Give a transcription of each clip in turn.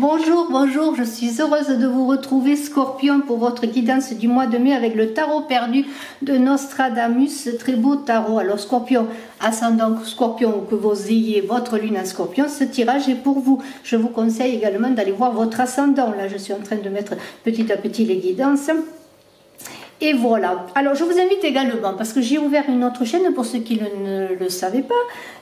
Bonjour, bonjour, je suis heureuse de vous retrouver Scorpion pour votre guidance du mois de mai avec le tarot perdu de Nostradamus, très beau tarot. Alors Scorpion, ascendant Scorpion, que vous ayez votre lune en Scorpion, ce tirage est pour vous. Je vous conseille également d'aller voir votre ascendant. Là, je suis en train de mettre petit à petit les guidances. Et voilà. Alors, je vous invite également, parce que j'ai ouvert une autre chaîne pour ceux qui ne le savaient pas,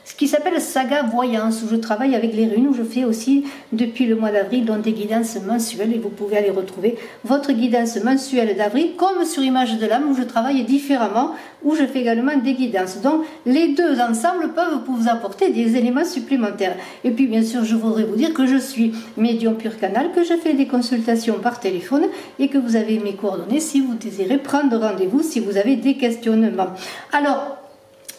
ce qui s'appelle Saga Voyance, où je travaille avec les runes, où je fais aussi, depuis le mois d'avril, donc des guidances mensuelles, et vous pouvez aller retrouver votre guidance mensuelle d'avril, comme sur Image de l'âme, où je travaille différemment, où je fais également des guidances. Donc, les deux ensemble peuvent vous apporter des éléments supplémentaires. Et puis, bien sûr, je voudrais vous dire que je suis médium pur canal, que je fais des consultations par téléphone, et que vous avez mes coordonnées si vous désirez prendre rendez-vous, si vous avez des questionnements. Alors,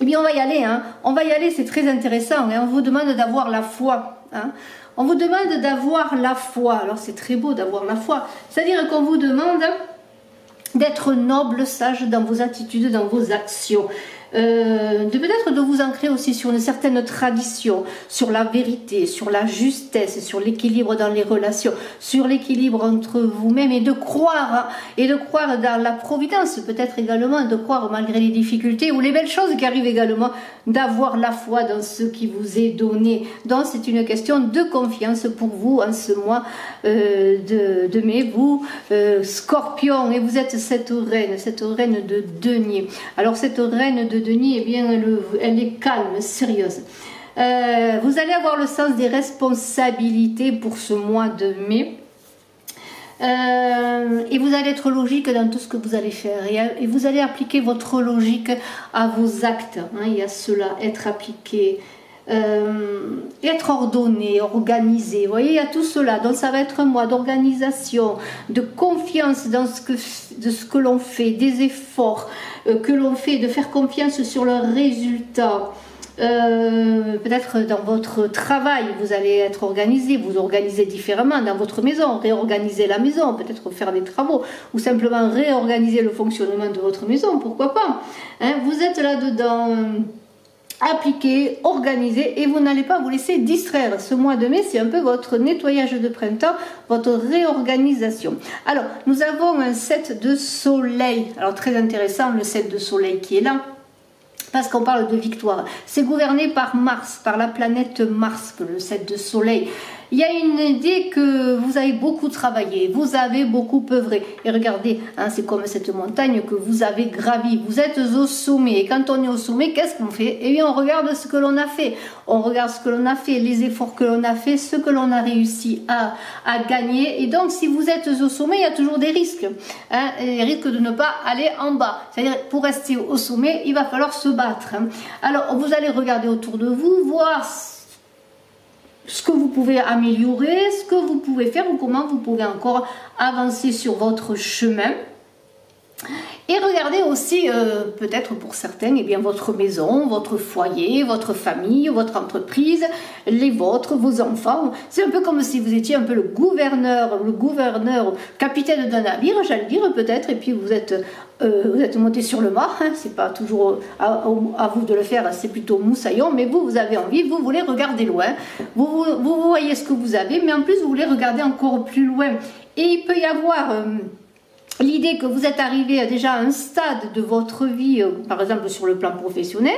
eh bien, on va y aller, hein. On va y aller, c'est très intéressant, hein. On vous demande d'avoir la foi, hein. On vous demande d'avoir la foi. Alors, c'est très beau d'avoir la foi. C'est-à-dire qu'on vous demande d'être noble, sage dans vos attitudes, dans vos actions. Peut-être de vous ancrer aussi sur une certaine tradition, sur la vérité, sur la justesse, sur l'équilibre dans les relations, sur l'équilibre entre vous-même et de croire dans la providence, peut-être également de croire malgré les difficultés ou les belles choses qui arrivent également, d'avoir la foi dans ce qui vous est donné. Donc c'est une question de confiance pour vous en ce mois de mai, vous Scorpion, et vous êtes cette reine de denier. Alors cette reine de denier, eh bien, elle est calme, sérieuse. Vous allez avoir le sens des responsabilités pour ce mois de mai. Et vous allez être logique dans tout ce que vous allez faire. Et vous allez appliquer votre logique à vos actes. Hein, il y a cela, être appliqué. Être ordonné, organisé, vous voyez, il y a tout cela. Donc ça va être un mois d'organisation, de confiance dans de ce que l'on fait, des efforts que l'on fait, de faire confiance sur le résultat. Peut-être dans votre travail, vous allez être organisé, vous organisez différemment dans votre maison, réorganiser la maison, peut-être faire des travaux, ou simplement réorganiser le fonctionnement de votre maison, pourquoi pas, hein, vous êtes là-dedans. Appliqué, organisé, et vous n'allez pas vous laisser distraire. Ce mois de mai, c'est un peu votre nettoyage de printemps, votre réorganisation. Alors, nous avons un 7 de soleil. Alors, très intéressant, le 7 de soleil qui est là, parce qu'on parle de victoire. C'est gouverné par Mars, par la planète Mars, le 7 de soleil. Il y a une idée que vous avez beaucoup travaillé, vous avez beaucoup œuvré. Et regardez, hein, c'est comme cette montagne que vous avez gravie. Vous êtes au sommet. Et quand on est au sommet, qu'est-ce qu'on fait? Eh bien, on regarde ce que l'on a fait. On regarde ce que l'on a fait, les efforts que l'on a fait, ce que l'on a réussi à gagner. Et donc, si vous êtes au sommet, il y a toujours des risques. Hein, les risques de ne pas aller en bas. C'est-à-dire, pour rester au sommet, il va falloir se battre. Hein. Alors, vous allez regarder autour de vous, voir ce que vous pouvez améliorer, ce que vous pouvez faire ou comment vous pouvez encore avancer sur votre chemin. Et regardez aussi, peut-être pour certains, eh bien, votre maison, votre foyer, votre famille, votre entreprise, les vôtres, vos enfants. C'est un peu comme si vous étiez un peu le gouverneur, capitaine d'un navire, j'allais dire peut-être, et puis vous êtes monté sur le mât, hein, c'est pas toujours à vous de le faire, c'est plutôt moussaillon, mais vous avez envie, vous voulez regarder loin, vous voyez ce que vous avez, mais en plus vous voulez regarder encore plus loin. Et il peut y avoir l'idée que vous êtes arrivé déjà à un stade de votre vie, par exemple sur le plan professionnel,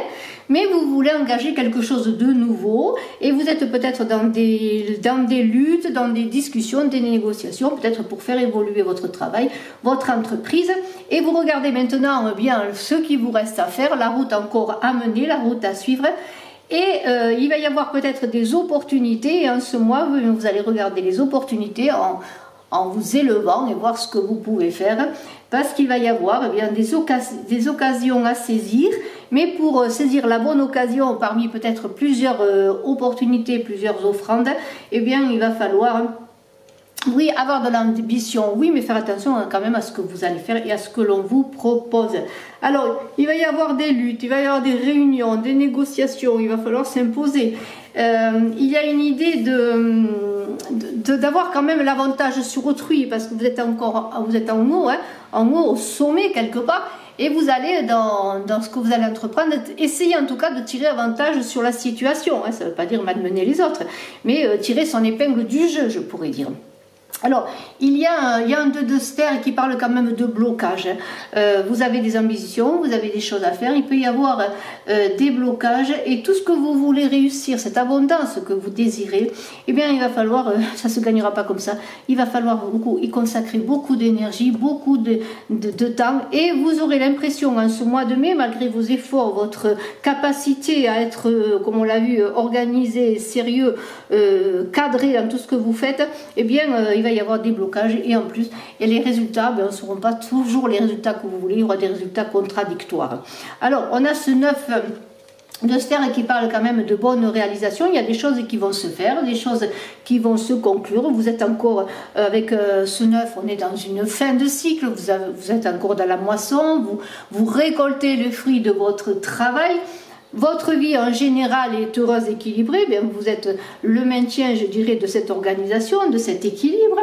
mais vous voulez engager quelque chose de nouveau et vous êtes peut-être dans des luttes, dans des discussions, des négociations, peut-être pour faire évoluer votre travail, votre entreprise. Et vous regardez maintenant bien ce qui vous reste à faire, la route encore à mener, la route à suivre. Et il va y avoir peut-être des opportunités. Et en ce mois, vous allez regarder les opportunités en vous élevant et voir ce que vous pouvez faire, parce qu'il va y avoir eh bien, des occasions à saisir, mais pour saisir la bonne occasion parmi peut-être plusieurs opportunités, plusieurs offrandes, eh bien il va falloir, oui, avoir de l'ambition, oui, mais faire attention quand même à ce que vous allez faire et à ce que l'on vous propose. Alors, il va y avoir des luttes, il va y avoir des réunions, des négociations, il va falloir s'imposer. Il y a une idée d'avoir quand même l'avantage sur autrui, parce que vous êtes en haut, hein, en haut au sommet quelque part, et vous allez dans ce que vous allez entreprendre, essayer en tout cas de tirer avantage sur la situation, hein. Ça ne veut pas dire malmener les autres, mais tirer son épingle du jeu, je pourrais dire. Alors, il y a un 2 de Ster qui parle quand même de blocage. Vous avez des ambitions, vous avez des choses à faire, il peut y avoir des blocages, et tout ce que vous voulez réussir, cette abondance que vous désirez, eh bien il va falloir, ça ne se gagnera pas comme ça, il va falloir y consacrer beaucoup d'énergie, beaucoup de temps, et vous aurez l'impression en ce mois de mai, malgré vos efforts, votre capacité à être, comme on l'a vu, organisé, sérieux, cadré dans tout ce que vous faites, eh bien il va y avoir des blocages, et en plus et les résultats ne seront pas toujours les résultats que vous voulez, il y aura des résultats contradictoires. Alors on a ce 9 de Ster qui parle quand même de bonnes réalisations. Il y a des choses qui vont se faire, des choses qui vont se conclure. Vous êtes encore avec ce 9, on est dans une fin de cycle, vous êtes encore dans la moisson, vous récoltez le fruit de votre travail. Votre vie en général est heureuse, équilibrée, bien, vous êtes le maintien, je dirais, de cette organisation, de cet équilibre.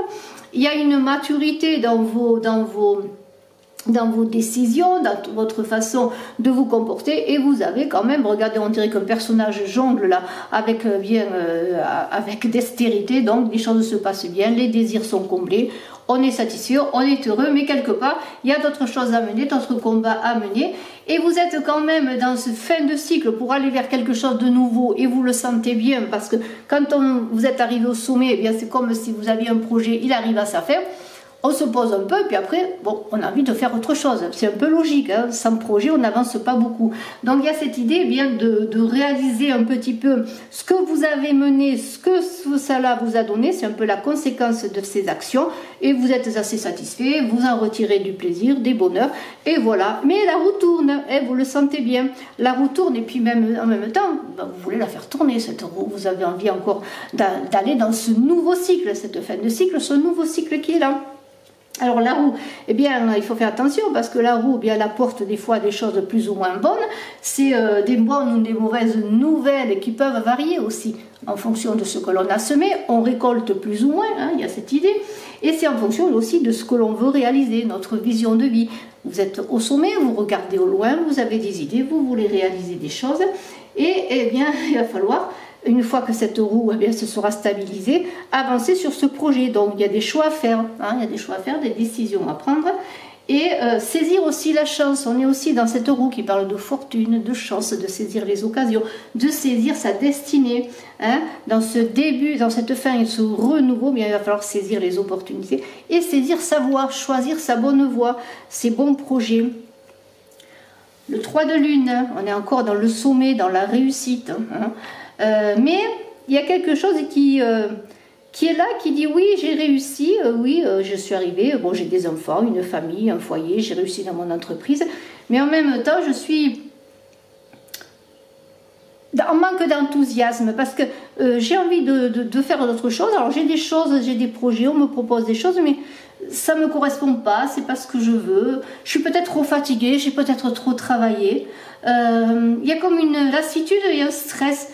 Il y a une maturité dans vos décisions, dans votre façon de vous comporter, et vous avez quand même, regardez, on dirait qu'un personnage jongle là, avec dextérité, donc les choses se passent bien, les désirs sont comblés, on est satisfait, on est heureux, mais quelque part, il y a d'autres choses à mener, d'autres combats à mener, et vous êtes quand même dans ce fin de cycle pour aller vers quelque chose de nouveau, et vous le sentez bien, parce que quand vous êtes arrivé au sommet, eh bien c'est comme si vous aviez un projet, il arrive à sa fin. On se pose un peu, puis après, bon, on a envie de faire autre chose. C'est un peu logique, hein. Sans projet, on n'avance pas beaucoup. Donc il y a cette idée bien de réaliser un petit peu ce que vous avez mené, ce que cela vous a donné, c'est un peu la conséquence de ces actions, et vous êtes assez satisfait, vous en retirez du plaisir, des bonheurs, et voilà. Mais la roue tourne, hein, vous le sentez bien, la roue tourne, et puis même en même temps, ben, vous voulez la faire tourner, cette roue, vous avez envie encore d'aller dans ce nouveau cycle, cette fin de cycle, ce nouveau cycle qui est là. Alors la roue, eh bien, il faut faire attention parce que la roue, eh bien, elle apporte des fois des choses plus ou moins bonnes. C'est des bonnes ou des mauvaises nouvelles qui peuvent varier aussi en fonction de ce que l'on a semé. On récolte plus ou moins, hein, il y a cette idée. Et c'est en fonction aussi de ce que l'on veut réaliser, notre vision de vie. Vous êtes au sommet, vous regardez au loin, vous avez des idées, vous voulez réaliser des choses. Et eh bien, il va falloir, une fois que cette roue eh bien, se sera stabilisée, avancer sur ce projet. Donc il y a des choix à faire, hein, il y a des choix à faire, des décisions à prendre, et saisir aussi la chance. On est aussi dans cette roue qui parle de fortune, de chance, de saisir les occasions, de saisir sa destinée. Hein. Dans ce début, dans cette fin et ce renouveau, bien, il va falloir saisir les opportunités et saisir sa voie, choisir sa bonne voie, ses bons projets. Le 3 de lune, on est encore dans le sommet, dans la réussite, hein. Mais il y a quelque chose qui est là, qui dit oui, j'ai réussi, oui, je suis arrivée, bon, j'ai des enfants, une famille, un foyer, j'ai réussi dans mon entreprise, mais en même temps, je suis en manque d'enthousiasme parce que j'ai envie de faire d'autres choses. Alors j'ai des choses, j'ai des projets, on me propose des choses, mais ça ne me correspond pas, c'est pas ce que je veux. Je suis peut-être trop fatiguée, j'ai peut-être trop travaillé. Il y a comme une lassitude et un stress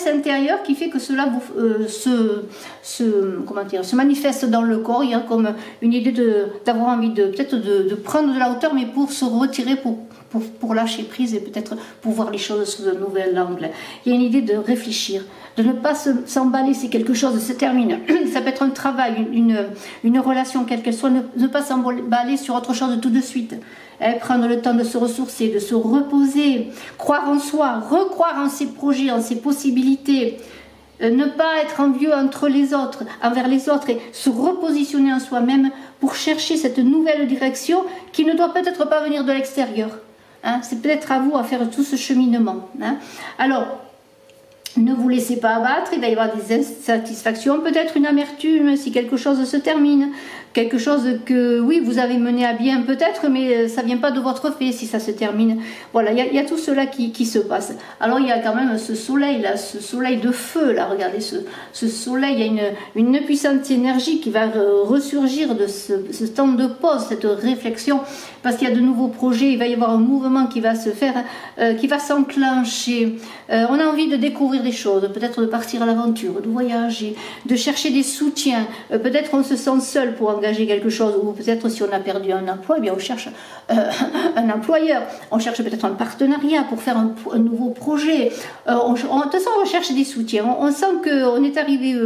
intérieur qui fait que cela se manifeste dans le corps. Il y a comme une idée d'avoir envie peut-être de prendre de la hauteur, mais pour se retirer, pour lâcher prise et peut-être pour voir les choses sous un nouvel angle. Il y a une idée de réfléchir, de ne pas s'emballer si quelque chose se termine. Ça peut être un travail, une relation, quelle qu'elle soit, ne pas s'emballer sur autre chose tout de suite. Prendre le temps de se ressourcer, de se reposer, croire en soi, recroire en ses projets, en ses possibilités, ne pas être envieux envers les autres, et se repositionner en soi-même pour chercher cette nouvelle direction qui ne doit peut-être pas venir de l'extérieur. Hein, c'est peut-être à vous à faire tout ce cheminement. Hein. Alors, ne vous laissez pas abattre, il va y avoir des insatisfactions, peut-être une amertume si quelque chose se termine, quelque chose que, oui, vous avez mené à bien peut-être, mais ça ne vient pas de votre fait si ça se termine. Voilà, il y a tout cela qui se passe. Alors il y a quand même ce soleil là, ce soleil de feu là, regardez ce soleil, il y a une puissante énergie qui va ressurgir de ce temps de pause, cette réflexion, parce qu'il y a de nouveaux projets, il va y avoir un mouvement qui va se faire, qui va s'enclencher. On a envie de découvrir découvrir des choses, peut-être de partir à l'aventure, de voyager, de chercher des soutiens. Peut-être on se sent seul pour engager quelque chose, ou peut-être si on a perdu un emploi, eh bien on cherche un employeur, on cherche peut-être un partenariat pour faire un nouveau projet. De toute façon, on cherche des soutiens. On sent qu'on est arrivé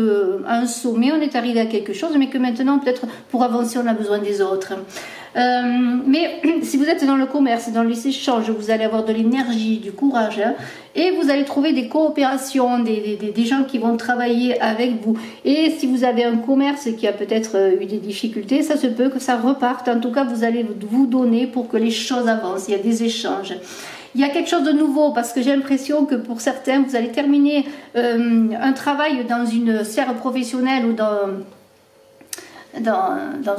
à un sommet, on est arrivé à quelque chose, mais que maintenant, peut-être pour avancer, on a besoin des autres. Mais si vous êtes dans le commerce, dans les échanges, vous allez avoir de l'énergie, du courage, hein, et vous allez trouver des coopérations, des gens qui vont travailler avec vous. Et si vous avez un commerce qui a peut-être eu des difficultés, ça se peut que ça reparte. En tout cas, vous allez vous donner pour que les choses avancent. Il y a des échanges. Il y a quelque chose de nouveau parce que j'ai l'impression que pour certains, vous allez terminer un travail dans une sphère professionnelle ou dans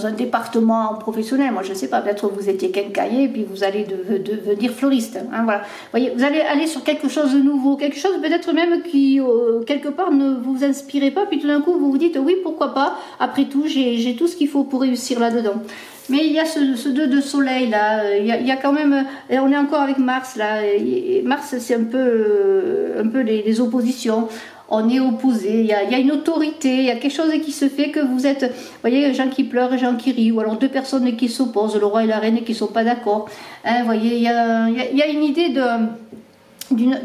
un département professionnel. Moi, je ne sais pas, peut-être vous étiez quincailler et puis vous allez devenir fleuriste. Hein, voilà. Vous voyez, vous allez aller sur quelque chose de nouveau, quelque chose peut-être même qui, quelque part, ne vous inspirait pas, puis tout d'un coup, vous vous dites, oui, pourquoi pas, après tout, j'ai tout ce qu'il faut pour réussir là-dedans. Mais il y a ce 2 de soleil là, il y a quand même, et on est encore avec Mars là, et Mars c'est un peu les oppositions. On est opposés, il y a une autorité, il y a quelque chose qui se fait que vous êtes, vous voyez, gens qui pleurent et gens qui rient, ou alors deux personnes qui s'opposent, le roi et la reine qui ne sont pas d'accord. Hein, vous voyez, il y a une idée d'un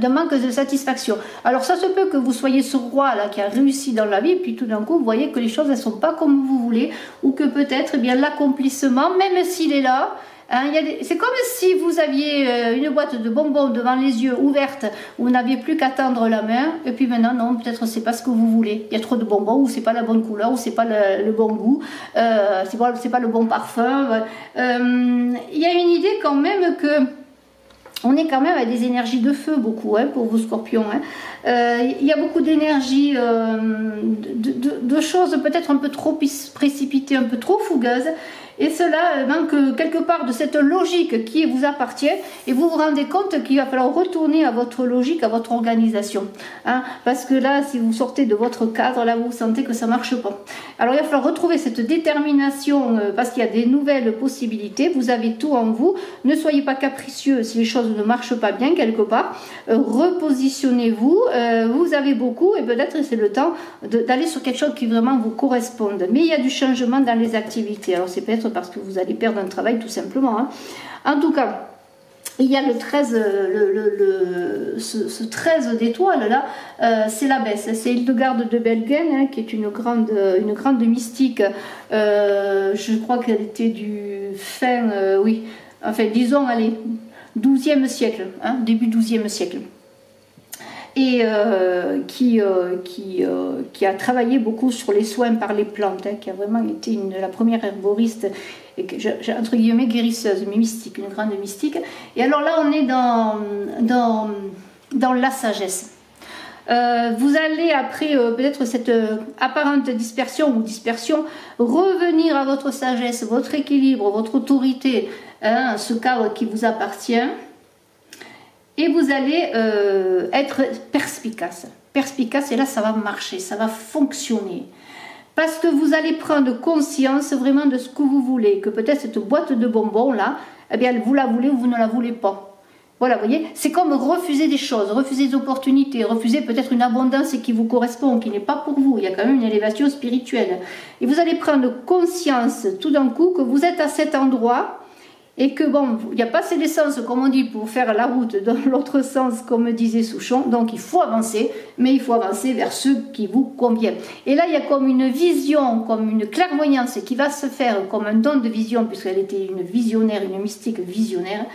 manque de satisfaction. Alors ça se peut que vous soyez ce roi là qui a réussi dans la vie, puis tout d'un coup vous voyez que les choses ne sont pas comme vous voulez, ou que peut-être eh bien l'accomplissement, même s'il est là, hein, c'est comme si vous aviez une boîte de bonbons devant les yeux ouverte, où vous n'aviez plus qu'à tendre la main, et puis maintenant non, peut-être c'est pas ce que vous voulez, il y a trop de bonbons, ou c'est pas la bonne couleur, ou c'est pas le bon goût, c'est pas le bon parfum. Il y a une idée quand même que on est quand même à des énergies de feu, beaucoup, hein, pour vous scorpions. Hein. Il y a beaucoup d'énergie, de choses peut-être un peu trop précipitées, un peu trop fougueuses. Et cela manque quelque part de cette logique qui vous appartient. Et vous vous rendez compte qu'il va falloir retourner à votre logique, à votre organisation. Hein, parce que là, si vous sortez de votre cadre, là, vous sentez que ça ne marche pas. Alors, il va falloir retrouver cette détermination parce qu'il y a des nouvelles possibilités. Vous avez tout en vous. Ne soyez pas capricieux si les choses ne marchent pas bien quelque part. Repositionnez-vous. Vous avez beaucoup et peut-être c'est le temps d'aller sur quelque chose qui vraiment vous corresponde. Mais il y a du changement dans les activités. Alors, c'est peut-être parce que vous allez perdre un travail tout simplement. Hein. En tout cas, il y a le 13, ce 13 d'étoiles là, c'est la baisse. C'est Hildegarde de Belgen, hein, qui est une grande mystique. Je crois qu'elle était du fin, oui, enfin disons, allez, 12e siècle, hein, début 12e siècle. Et qui a travaillé beaucoup sur les soins par les plantes, hein, qui a vraiment été la première herboriste, et que entre guillemets guérisseuse, mais mystique, une grande mystique. Et alors là, on est dans la sagesse. Vous allez, après peut-être cette apparente dispersion revenir à votre sagesse, votre équilibre, votre autorité, hein, ce cadre qui vous appartient. Et vous allez être perspicace. Perspicace, et là, ça va marcher, ça va fonctionner. Parce que vous allez prendre conscience vraiment de ce que vous voulez. Que peut-être cette boîte de bonbons, là, eh bien, vous la voulez ou vous ne la voulez pas. Voilà, vous voyez, c'est comme refuser des choses, refuser des opportunités, refuser peut-être une abondance qui vous correspond, qui n'est pas pour vous. Il y a quand même une élévation spirituelle. Et vous allez prendre conscience tout d'un coup que vous êtes à cet endroit, et que bon, il n'y a pas assez d'essence, comme on dit, pour faire la route dans l'autre sens, comme disait Souchon. Donc il faut avancer, mais il faut avancer vers ce qui vous convient. Et là, il y a comme une vision, comme une clairvoyance qui va se faire comme un don de vision, puisqu'elle était une visionnaire, une mystique visionnaire.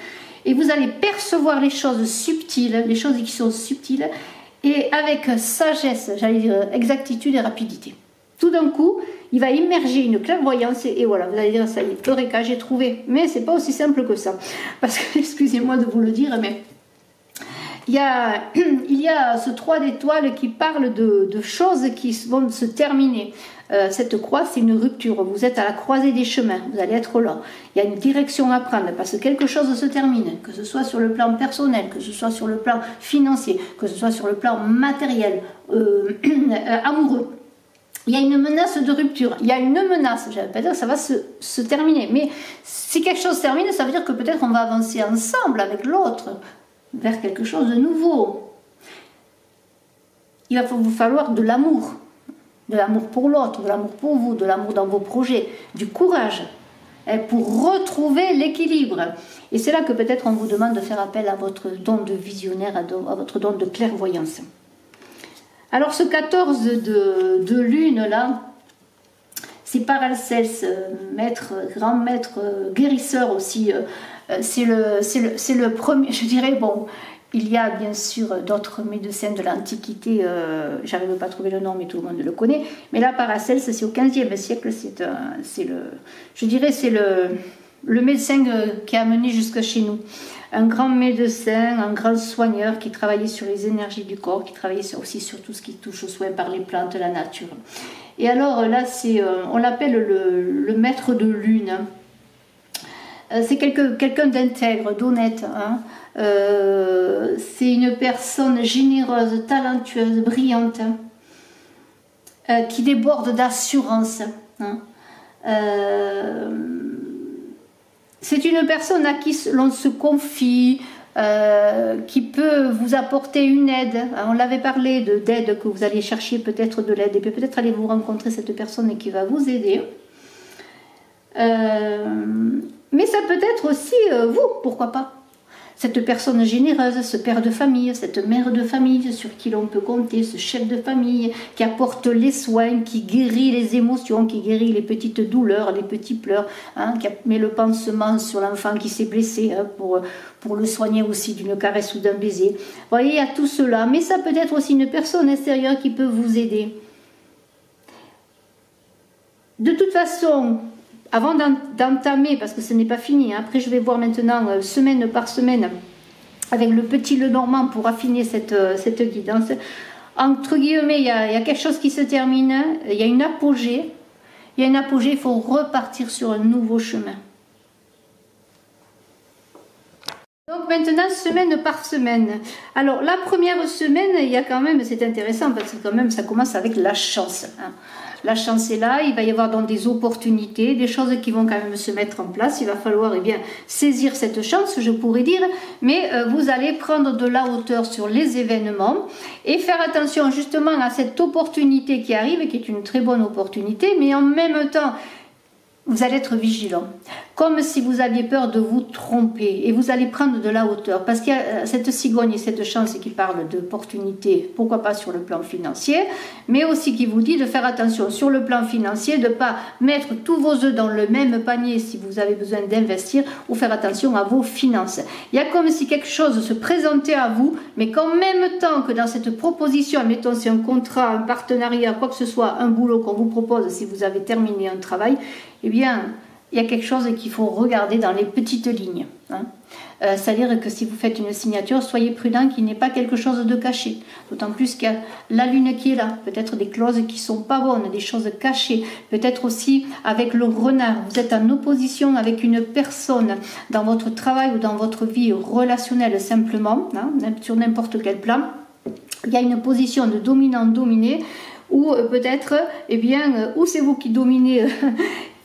Et vous allez percevoir les choses subtiles, les choses qui sont subtiles, et avec sagesse, j'allais dire exactitude et rapidité. Tout d'un coup, il va immerger une clairvoyance et voilà, vous allez dire, ça y est, Eureka, j'ai trouvé. Mais c'est pas aussi simple que ça. Parce que, excusez-moi de vous le dire, mais il y a ce 3 d'étoiles qui parle de choses qui vont se terminer. Cette croix, c'est une rupture. Vous êtes à la croisée des chemins. Vous allez être là. Il y a une direction à prendre parce que quelque chose se termine. Que ce soit sur le plan personnel, que ce soit sur le plan financier, que ce soit sur le plan matériel, amoureux. Il y a une menace de rupture, il y a une menace, je ne vais pas dire que ça va se terminer, mais si quelque chose se termine, ça veut dire que peut-être on va avancer ensemble avec l'autre, vers quelque chose de nouveau. Il y a une menace de rupture, il y a une menace de terminer, mais si quelque chose se termine, ça veut dire que peut-être on va avancer ensemble avec l'autre, vers quelque chose de nouveau. Il y a une menace de rupture, il y a une menace de terminer, mais si quelque chose se termine, ça veut dire que peut-être on va avancer ensemble avec l'autre, vers quelque chose de nouveau. il va vous falloir de l'amour pour l'autre, de l'amour pour vous, de l'amour dans vos projets, du courage, pour retrouver l'équilibre. Et c'est là que peut-être on vous demande de faire appel à votre don de visionnaire, à votre don de clairvoyance. Alors ce 14 de lune là, c'est Paracels, grand maître, guérisseur aussi, c'est le premier, je dirais, bon, il y a bien sûr d'autres médecins de l'Antiquité, j'arrive pas à trouver le nom, mais tout le monde le connaît, mais là Paracels, c'est au XVe siècle, je dirais, c'est le médecin qui a amené jusqu'à chez nous. Un grand médecin, un grand soigneur qui travaillait sur les énergies du corps, qui travaillait aussi sur tout ce qui touche aux soins par les plantes, la nature. Et alors là, on l'appelle le maître de lune. C'est quelqu'un d'intègre, d'honnête. Hein. C'est une personne généreuse, talentueuse, brillante, qui déborde d'assurance. Hein. C'est une personne à qui l'on se confie, qui peut vous apporter une aide. On l'avait parlé d'aide, que vous allez chercher peut-être de l'aide, et puis peut-être allez vous rencontrer cette personne qui va vous aider. Mais ça peut être aussi vous, pourquoi pas. Cette personne généreuse, ce père de famille, cette mère de famille sur qui l'on peut compter, ce chef de famille qui apporte les soins, qui guérit les émotions, qui guérit les petites douleurs, les petits pleurs, hein, qui met le pansement sur l'enfant qui s'est blessé, hein, pour le soigner aussi d'une caresse ou d'un baiser. Vous voyez, il y a tout cela, mais ça peut être aussi une personne extérieure qui peut vous aider. De toute façon, avant d'entamer, parce que ce n'est pas fini, hein, après je vais voir maintenant semaine par semaine avec le petit Lenormand pour affiner cette guidance. Entre guillemets, il y a quelque chose qui se termine, il y a une apogée. Il y a une apogée, il faut repartir sur un nouveau chemin. Donc maintenant, semaine par semaine. Alors la première semaine, il y a quand même, c'est intéressant parce que quand même ça commence avec la chance. Hein. La chance est là, il va y avoir donc des opportunités, des choses qui vont quand même se mettre en place. Il va falloir bien saisir cette chance, je pourrais dire, mais vous allez prendre de la hauteur sur les événements et faire attention justement à cette opportunité qui arrive, qui est une très bonne opportunité, mais en même temps, vous allez être vigilant, comme si vous aviez peur de vous tromper, et vous allez prendre de la hauteur, parce qu'il y a cette cigogne et cette chance qui parle d'opportunité, pourquoi pas sur le plan financier, mais aussi qui vous dit de faire attention sur le plan financier, de ne pas mettre tous vos œufs dans le même panier si vous avez besoin d'investir, ou faire attention à vos finances. Il y a comme si quelque chose se présentait à vous, mais qu'en même temps que dans cette proposition, mettons c'est un contrat, un partenariat, quoi que ce soit, un boulot qu'on vous propose si vous avez terminé un travail, eh bien, il y a quelque chose qu'il faut regarder dans les petites lignes. Hein. C'est-à-dire que si vous faites une signature, soyez prudent qu'il n'y ait pas quelque chose de caché. D'autant plus qu'il y a la lune qui est là. Peut-être des clauses qui ne sont pas bonnes, des choses cachées. Peut-être aussi avec le renard. Vous êtes en opposition avec une personne dans votre travail ou dans votre vie relationnelle simplement, hein, sur n'importe quel plan. Il y a une position de dominant-dominé ou peut-être, eh bien, ou c'est vous qui dominez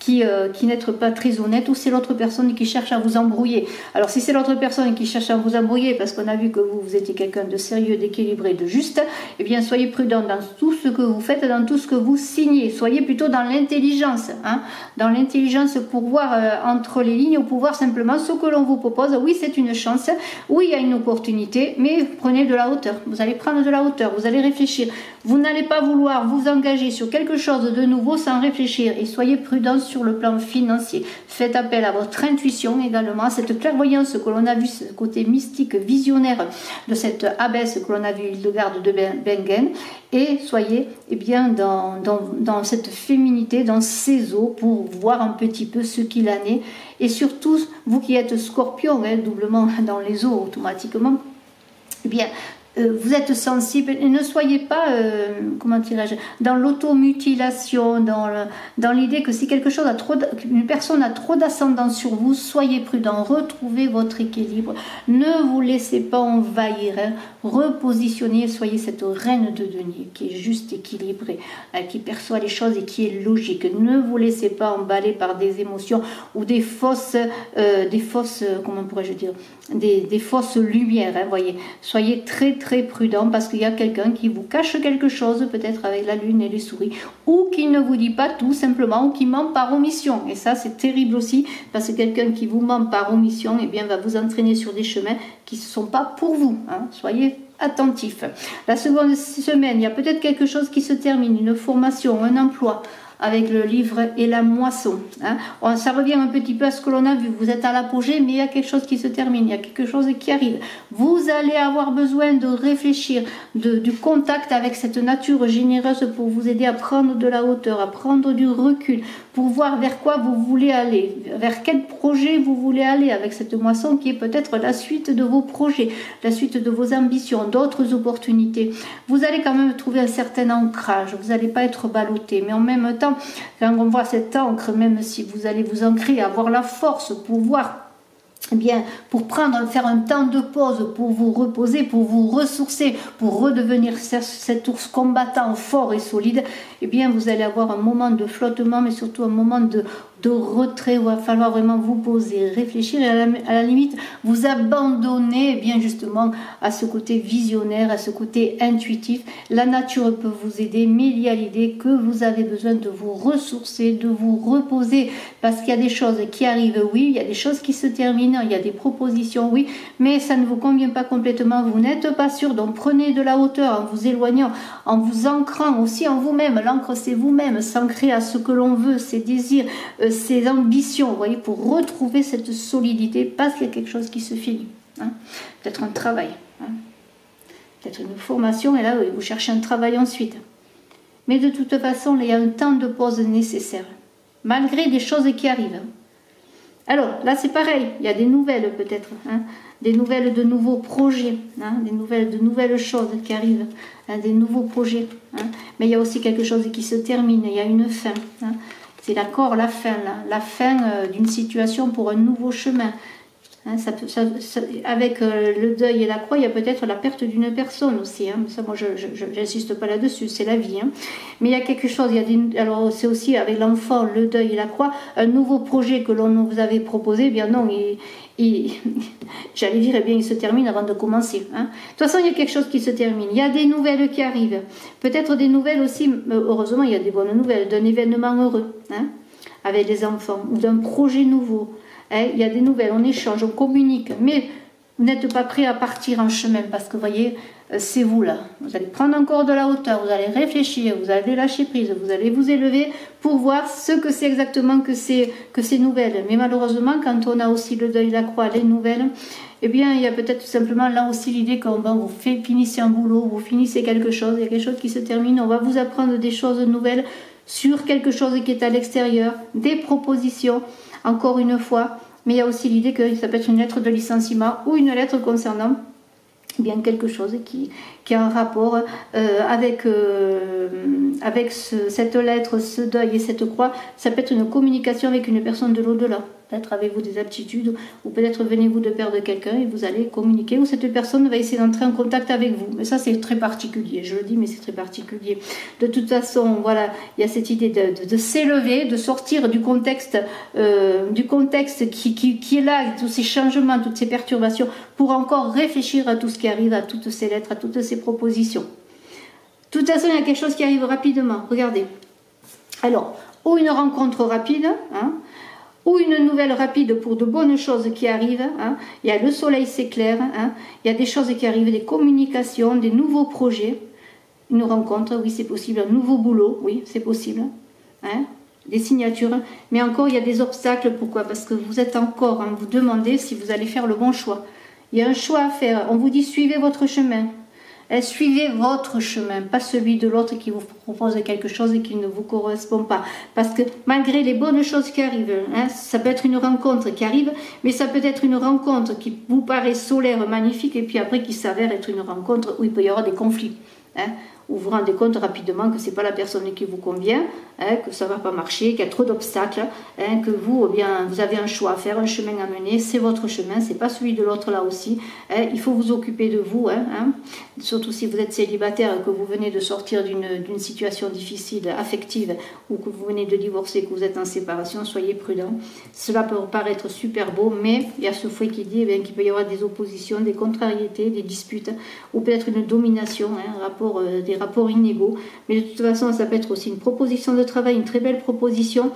qui n'êtes pas très honnête, ou c'est l'autre personne qui cherche à vous embrouiller. Alors si c'est l'autre personne qui cherche à vous embrouiller parce qu'on a vu que vous étiez quelqu'un de sérieux, d'équilibré, de juste, eh bien soyez prudent dans tout ce que vous faites, dans tout ce que vous signez. Soyez plutôt dans l'intelligence, hein, dans l'intelligence pour voir entre les lignes, ou pour voir simplement ce que l'on vous propose. Oui, c'est une chance, oui, il y a une opportunité, mais prenez de la hauteur. Vous allez prendre de la hauteur, vous allez réfléchir. Vous n'allez pas vouloir vous engager sur quelque chose de nouveau sans réfléchir, et soyez prudent sur le plan financier. Faites appel à votre intuition également, à cette clairvoyance que l'on a vu, ce côté mystique, visionnaire de cette abbesse que l'on a vu, Hildegarde de Bingen, et soyez bien dans cette féminité, dans ces eaux, pour voir un petit peu ce qu'il en est. Et surtout, vous qui êtes scorpion, hein, doublement dans les eaux automatiquement, eh bien, vous êtes sensible, et ne soyez pas, comment dirais-je, dans l'automutilation, dans l'idée que si une personne a trop d'ascendant sur vous, soyez prudent, retrouvez votre équilibre, ne vous laissez pas envahir, hein, repositionnez, soyez cette reine de denier qui est juste équilibrée, qui perçoit les choses et qui est logique. Ne vous laissez pas emballer par des émotions ou des fausses, comment pourrais-je dire, des fausses lumières, hein, voyez. Soyez très très prudent parce qu'il y a quelqu'un qui vous cache quelque chose, peut-être avec la lune et les souris, ou qui ne vous dit pas tout simplement, ou qui ment par omission. Et ça, c'est terrible aussi, parce que quelqu'un qui vous ment par omission, eh bien, va vous entraîner sur des chemins qui ne sont pas pour vous. Hein. Soyez attentifs. La seconde semaine, il y a peut-être quelque chose qui se termine, une formation, un emploi, avec le livre et la moisson. Hein. Ça revient un petit peu à ce que l'on a vu. Vous êtes à l'apogée, mais il y a quelque chose qui se termine, il y a quelque chose qui arrive. Vous allez avoir besoin de réfléchir, du contact avec cette nature généreuse pour vous aider à prendre de la hauteur, à prendre du recul, pour voir vers quoi vous voulez aller, vers quel projet vous voulez aller avec cette moisson qui est peut-être la suite de vos projets, la suite de vos ambitions, d'autres opportunités. Vous allez quand même trouver un certain ancrage, vous n'allez pas être ballotté, mais en même temps, quand on voit cette encre, même si vous allez vous ancrer, avoir la force pour voir, eh bien, pour faire un temps de pause, pour vous reposer, pour vous ressourcer, pour redevenir cet ours combattant fort et solide, eh bien, vous allez avoir un moment de flottement, mais surtout un moment de retrait où il va falloir vraiment vous poser, réfléchir et à la limite vous abandonner eh bien justement à ce côté visionnaire, à ce côté intuitif. La nature peut vous aider, mais il y a l'idée que vous avez besoin de vous ressourcer, de vous reposer, parce qu'il y a des choses qui arrivent, oui, il y a des choses qui se terminent, il y a des propositions, oui, mais ça ne vous convient pas complètement, vous n'êtes pas sûr, donc prenez de la hauteur en vous éloignant, en vous ancrant aussi en vous-même. L'encre, c'est vous-même, s'ancrer à ce que l'on veut, ses désirs, ses ambitions, vous voyez, pour retrouver cette solidité, parce qu'il y a quelque chose qui se finit. Hein. Peut-être un travail, hein. Peut-être une formation, et là, vous cherchez un travail ensuite. Mais de toute façon, il y a un temps de pause nécessaire, malgré des choses qui arrivent. Alors, là, c'est pareil, il y a des nouvelles peut-être, hein, des nouvelles de nouveaux projets, hein, des nouvelles de nouvelles choses qui arrivent, hein, des nouveaux projets. Hein. Mais il y a aussi quelque chose qui se termine, il y a une fin. Hein. C'est l'accord, la fin, la fin d'une situation pour un nouveau chemin. Hein, avec le deuil et la croix, il y a peut-être la perte d'une personne aussi. Hein. Ça, moi, je n'insiste pas là-dessus, c'est la vie. Hein. Mais il y a quelque chose, alors c'est aussi avec l'enfant, le deuil et la croix, un nouveau projet que l'on vous avait proposé, eh bien non, j'allais dire, eh bien, il se termine avant de commencer. Hein. De toute façon, il y a quelque chose qui se termine. Il y a des nouvelles qui arrivent. Peut-être des nouvelles aussi, heureusement, il y a des bonnes nouvelles, d'un événement heureux, hein, avec les enfants, ou d'un projet nouveau. Hein. Il y a des nouvelles, on échange, on communique, mais vous n'êtes pas prêt à partir en chemin, parce que, vous voyez, c'est vous là. Vous allez prendre encore de la hauteur, vous allez réfléchir, vous allez lâcher prise, vous allez vous élever pour voir ce que c'est exactement que ces nouvelles. Mais malheureusement, quand on a aussi le deuil, la croix, les nouvelles, eh bien, il y a peut-être tout simplement là aussi l'idée qu'on vous finissez un boulot, vous finissez quelque chose, il y a quelque chose qui se termine, on va vous apprendre des choses nouvelles sur quelque chose qui est à l'extérieur, des propositions, encore une fois. Mais il y a aussi l'idée que ça peut être une lettre de licenciement ou une lettre concernant bien quelque chose qui a un rapport avec cette lettre, ce deuil et cette croix. Ça peut être une communication avec une personne de l'au-delà. Peut-être avez-vous des aptitudes, ou peut-être venez-vous de perdre quelqu'un et vous allez communiquer, ou cette personne va essayer d'entrer en contact avec vous. Mais ça, c'est très particulier, je le dis, mais c'est très particulier. De toute façon, voilà, il y a cette idée de s'élever, de sortir du contexte qui est là, tous ces changements, toutes ces perturbations, pour encore réfléchir à tout ce qui arrive, à toutes ces lettres, à toutes ces propositions. De toute façon, il y a quelque chose qui arrive rapidement, regardez. Alors, ou une rencontre rapide, hein, ou une nouvelle rapide pour de bonnes choses qui arrivent. Hein. Il y a le soleil s'éclaire, hein. Il y a des choses qui arrivent, des communications, des nouveaux projets. Une rencontre, oui c'est possible. Un nouveau boulot, oui c'est possible. Hein. Des signatures. Mais encore il y a des obstacles. Pourquoi? Parce que vous êtes encore, hein, vous demandez si vous allez faire le bon choix. Il y a un choix à faire. On vous dit suivez votre chemin. Suivez votre chemin, pas celui de l'autre qui vous propose quelque chose et qui ne vous correspond pas. Parce que malgré les bonnes choses qui arrivent, hein, ça peut être une rencontre qui arrive, mais ça peut être une rencontre qui vous paraît solaire, magnifique, et puis après qui s'avère être une rencontre où il peut y avoir des conflits. Hein, vous vous rendez compte rapidement que c'est pas la personne qui vous convient, hein, que ça va pas marcher, qu'il y a trop d'obstacles, hein, que vous, eh bien, vous avez un choix à faire, un chemin à mener, c'est votre chemin, c'est pas celui de l'autre là aussi, hein, il faut vous occuper de vous, hein, surtout si vous êtes célibataire, que vous venez de sortir d'une situation difficile, affective, ou que vous venez de divorcer, que vous êtes en séparation, soyez prudents. Cela peut paraître super beau, mais il y a ce fouet qui dit qu'il peut y avoir des oppositions, des contrariétés, des disputes, ou peut-être une domination, hein, des rapports inégaux. Mais de toute façon, ça peut être aussi une proposition de travail, une très belle proposition,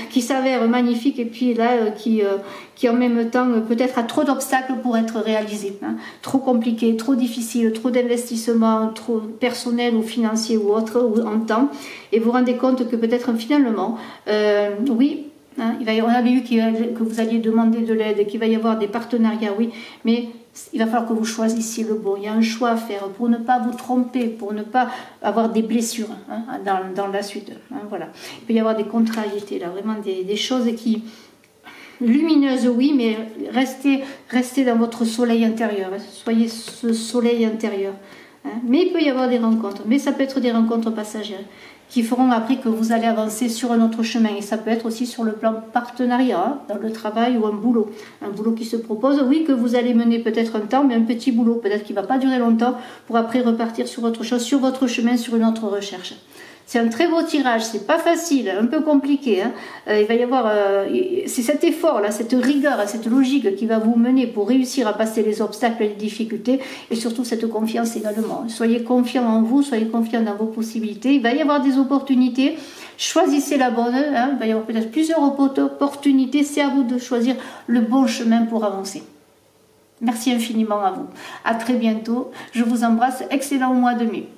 qui s'avère magnifique et puis là qui en même temps peut-être a trop d'obstacles pour être réalisé, hein. Trop compliqué, trop difficile, trop d'investissement, trop personnel ou financier ou autre, ou en temps, et vous vous rendez compte que peut-être finalement, oui, hein, on avait vu que vous alliez demander de l'aide, qu'il va y avoir des partenariats, oui, mais il va falloir que vous choisissiez le bon. Il y a un choix à faire pour ne pas vous tromper, pour ne pas avoir des blessures, hein, dans la suite. Hein, voilà. Il peut y avoir des contrariétés, là, vraiment des choses qui... lumineuses, oui, mais restez dans votre soleil intérieur. Hein, soyez ce soleil intérieur. Hein. Mais il peut y avoir des rencontres, mais ça peut être des rencontres passagères qui feront après que vous allez avancer sur un autre chemin. Et ça peut être aussi sur le plan partenariat, hein, dans le travail ou un boulot qui se propose, oui, que vous allez mener peut-être un temps, mais un petit boulot, peut-être qu'il ne va pas durer longtemps, pour après repartir sur autre chose, sur votre chemin, sur une autre recherche. C'est un très beau tirage, c'est pas facile, un peu compliqué, hein. Il va y avoir, c'est cet effort-là, cette rigueur, cette logique qui va vous mener pour réussir à passer les obstacles et les difficultés, et surtout cette confiance également. Soyez confiants en vous, soyez confiants dans vos possibilités. Il va y avoir des opportunités, choisissez la bonne, hein. Il va y avoir peut-être plusieurs opportunités, c'est à vous de choisir le bon chemin pour avancer. Merci infiniment à vous. À très bientôt, je vous embrasse, excellent mois de mai.